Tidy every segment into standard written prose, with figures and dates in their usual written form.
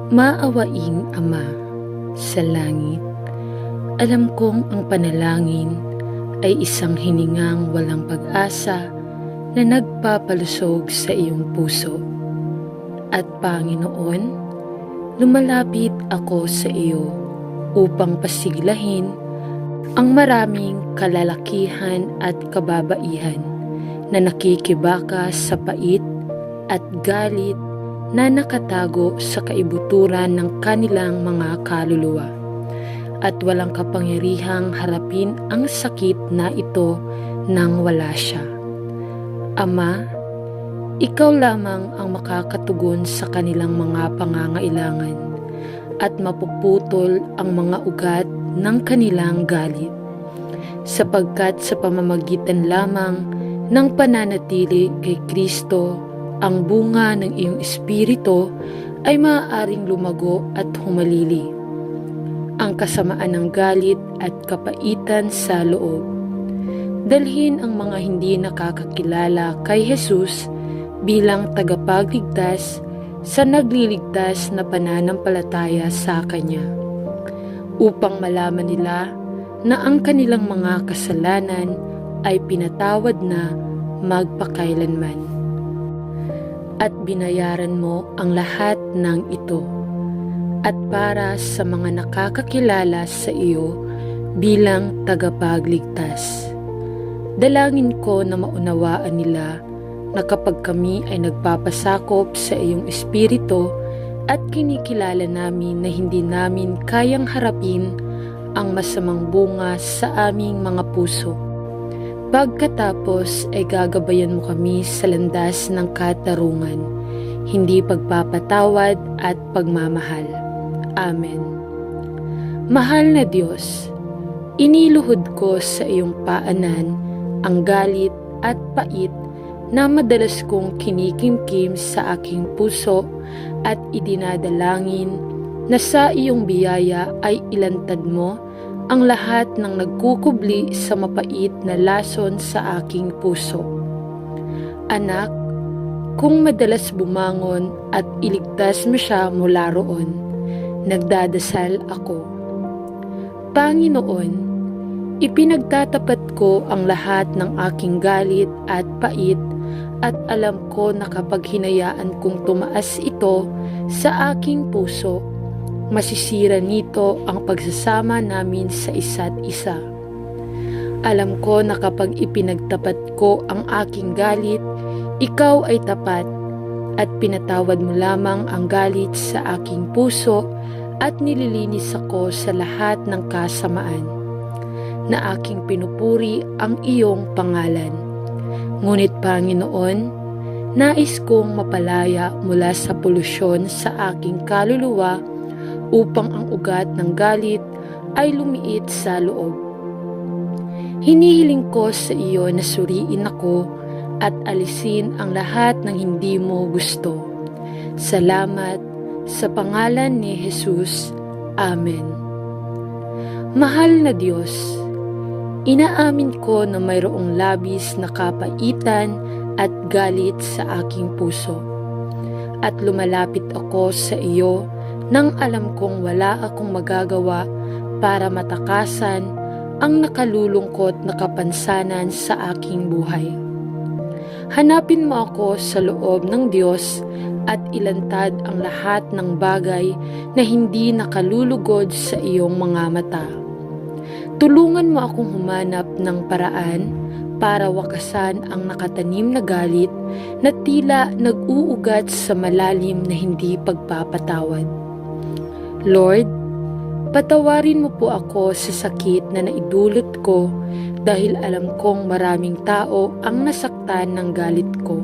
Maawaing Ama sa langit, alam kong ang panalangin ay isang hiningang walang pag-asa na nagpapalusog sa iyong puso. At Panginoon, lumalapit ako sa iyo upang pasiglahin ang maraming kalalakihan at kababaihan na nakikibaka sa pait at galit na nakatago sa kaibuturan ng kanilang mga kaluluwa at walang kapangyarihang harapin ang sakit na ito nang wala siya. Ama, ikaw lamang ang makakatugon sa kanilang mga pangangailangan at mapuputol ang mga ugat ng kanilang galit, sapagkat sa pamamagitan lamang ng pananatili kay Kristo, ang bunga ng iyong espiritu ay maaaring lumago at humalili. Ang kasamaan ng galit at kapaitan sa loob. Dalhin ang mga hindi nakakakilala kay Jesus bilang tagapagligtas sa nagliligtas na pananampalataya sa Kanya, upang malaman nila na ang kanilang mga kasalanan ay pinatawad na magpakailanman. At binayaran mo ang lahat ng ito, at para sa mga nakakakilala sa iyo bilang tagapagligtas. Dalangin ko na maunawaan nila na kapag kami ay nagpapasakop sa iyong espiritu at kinikilala namin na hindi namin kayang harapin ang masamang bunga sa aming mga puso, pagkatapos ay gagabayan mo kami sa landas ng katarungan, hindi pagpapatawad at pagmamahal. Amen. Mahal na Diyos, iniluhod ko sa iyong paanan ang galit at pait na madalas kong kinikimkim sa aking puso at idinadalangin na sa iyong biyaya ay ilantad mo ang lahat ng nagkukubli sa mapait na lason sa aking puso. Anak, kung madalas bumangon at iligtas mo siya mula roon, nagdadasal ako. Panginoon, ipinagtatapat ko ang lahat ng aking galit at pait at alam ko na kapag hinayaan kong tumaas ito sa aking puso, masisira nito ang pagsasama namin sa isa't isa. Alam ko na kapag ipinagtapat ko ang aking galit, ikaw ay tapat at pinatawad mo lamang ang galit sa aking puso at nililinis ako sa lahat ng kasamaan, na aking pinupuri ang iyong pangalan. Ngunit Panginoon, nais kong mapalaya mula sa polusyon sa aking kaluluwa upang ang ugat ng galit ay lumiit sa loob. Hinihiling ko sa iyo na suriin ako at alisin ang lahat ng hindi mo gusto. Salamat sa pangalan ni Jesus. Amen. Mahal na Diyos, inaamin ko na mayroong labis na kapaitan at galit sa aking puso, at lumalapit ako sa iyo nang alam kong wala akong magagawa para matakasan ang nakalulungkot na kapansanan sa aking buhay. Hanapin mo ako sa loob ng Diyos at ilantad ang lahat ng bagay na hindi nakalulugod sa iyong mga mata. Tulungan mo akong humanap ng paraan para wakasan ang nakatanim na galit na tila nag-uugat sa malalim na hindi pagpapatawad. Lord, patawarin mo po ako sa sakit na naidulot ko dahil alam kong maraming tao ang nasaktan ng galit ko.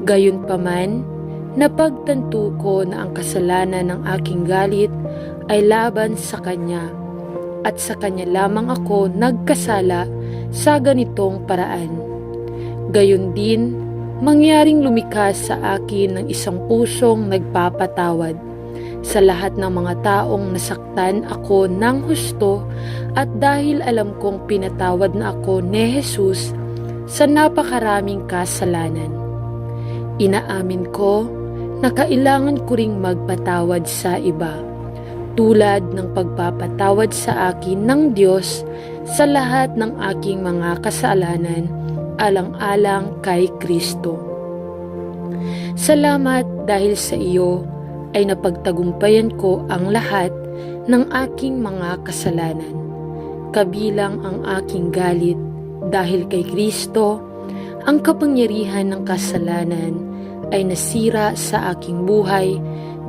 Gayunpaman, napagtanto ko na ang kasalanan ng aking galit ay laban sa Kanya, at sa Kanya lamang ako nagkasala sa ganitong paraan. Gayon din, mangyaring lumikas sa akin ng isang pusong nagpapatawad sa lahat ng mga taong nasaktan ako ng husto, at dahil alam kong pinatawad na ako ni Jesus sa napakaraming kasalanan. Inaamin ko na kailangan ko ring magpatawad sa iba, tulad ng pagpapatawad sa akin ng Diyos sa lahat ng aking mga kasalanan alang-alang kay Kristo. Salamat dahil sa iyo ay napagtagumpayan ko ang lahat ng aking mga kasalanan, kabilang ang aking galit dahil kay Kristo. Ang kapangyarihan ng kasalanan ay nasira sa aking buhay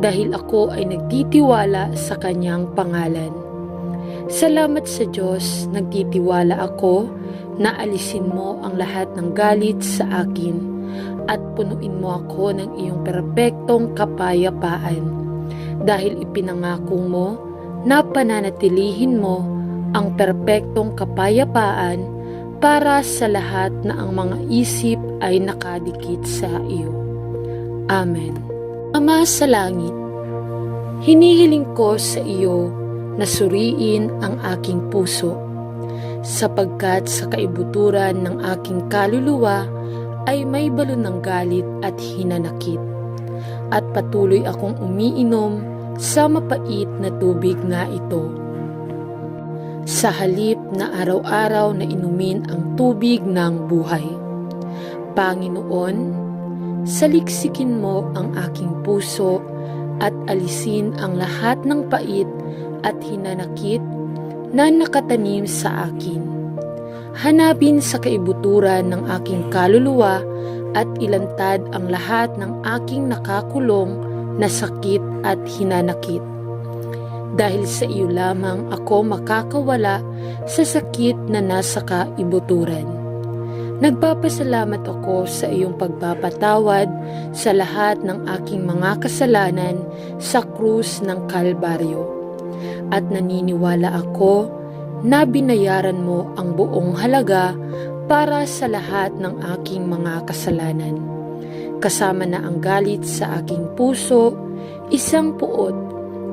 dahil ako ay nagtitiwala sa kanyang pangalan. Salamat sa Diyos, nagtitiwala ako na alisin mo ang lahat ng galit sa akin at punuin mo ako ng iyong perpektong kapayapaan dahil ipinangako mo na pananatilihin mo ang perpektong kapayapaan para sa lahat na ang mga isip ay nakadikit sa iyo. Amen. Ama sa langit, hinihiling ko sa iyo na suriin ang aking puso, sapagkat sa kaibuturan ng aking kaluluwa ay may balon ng galit at hinanakit, at patuloy akong umiinom sa mapait na tubig na ito. Sa halip na araw-araw na inumin ang tubig ng buhay. Panginoon, saliksikin mo ang aking puso at alisin ang lahat ng pait at hinanakit na nakatanim sa akin. Hanapin sa kaibuturan ng aking kaluluwa at ilantad ang lahat ng aking nakakulong na sakit at hinanakit. Dahil sa iyo lamang ako makakawala sa sakit na nasa kaibuturan. Nagpapasalamat ako sa iyong pagpapatawad sa lahat ng aking mga kasalanan sa krus ng Kalbaryo. At naniniwala ako na binayaran mo ang buong halaga para sa lahat ng aking mga kasalanan. Kasama na ang galit sa aking puso, isang puot,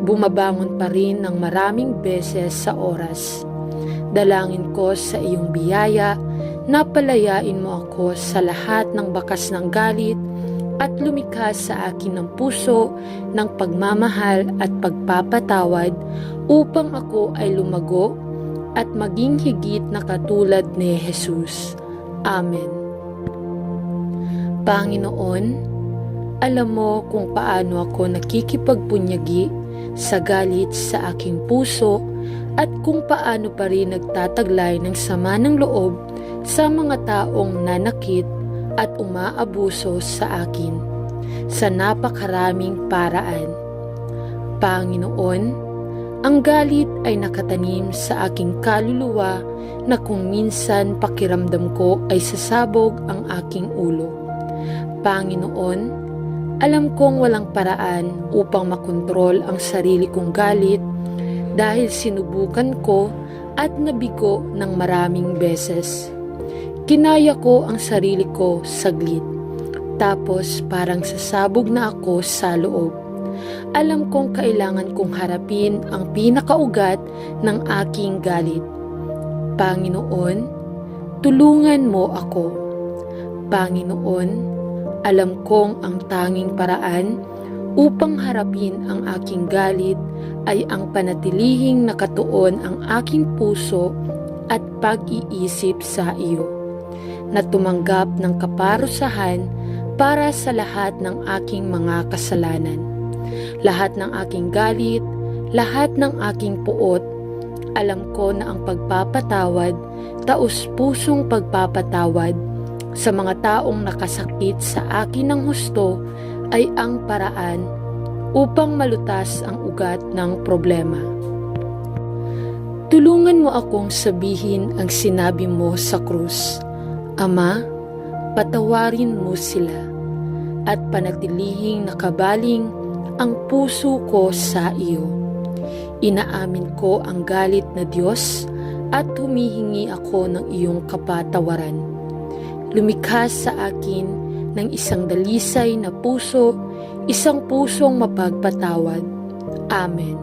bumabangon pa rin ng maraming beses sa oras. Dalangin ko sa iyong biyaya na palayain mo ako sa lahat ng bakas ng galit at lumikha sa akin ng puso ng pagmamahal at pagpapatawad upang ako ay lumago at maging higit na katulad ni Jesus. Amen. Panginoon, alam mo kung paano ako nakikipagpunyagi sa galit sa aking puso at kung paano pa rin nagtataglay ng sama ng loob sa mga taong nanakit at umaabuso sa akin sa napakaraming paraan. Panginoon, ang galit ay nakatanim sa aking kaluluwa na kung minsan pakiramdam ko ay sasabog ang aking ulo. Panginoon, alam kong walang paraan upang makontrol ang sarili kong galit dahil sinubukan ko at nabigo ng maraming beses. Kinaya ko ang sarili ko saglit, tapos parang sasabog na ako sa loob. Alam kong kailangan kong harapin ang pinakaugat ng aking galit. Panginoon, tulungan mo ako. Panginoon, alam kong ang tanging paraan upang harapin ang aking galit ay ang panatilihing nakatuon ang aking puso at pag-iisip sa iyo, na tumanggap ng kaparusahan para sa lahat ng aking mga kasalanan. Lahat ng aking galit, lahat ng aking puot, alam ko na ang pagpapatawad, taus-pusong pagpapatawad sa mga taong nakasakit sa akin ng husto ay ang paraan upang malutas ang ugat ng problema. Tulungan mo akong sabihin ang sinabi mo sa krus, Ama, patawarin mo sila, at panatilihing nakabaling ang puso ko sa iyo. Inaamin ko ang galit na Diyos at humihingi ako ng iyong kapatawaran. Lumikha sa akin ng isang dalisay na puso, isang pusong mapagpatawad. Amen.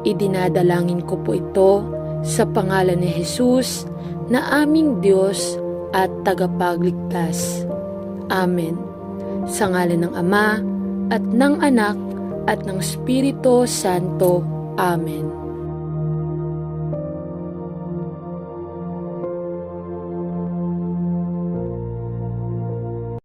Idinadalangin ko po ito sa pangalan ni Jesus na aming Diyos at tagapagligtas. Amen. Sa ngalan ng Ama, at ng Anak, at ng Espiritu Santo. Amen.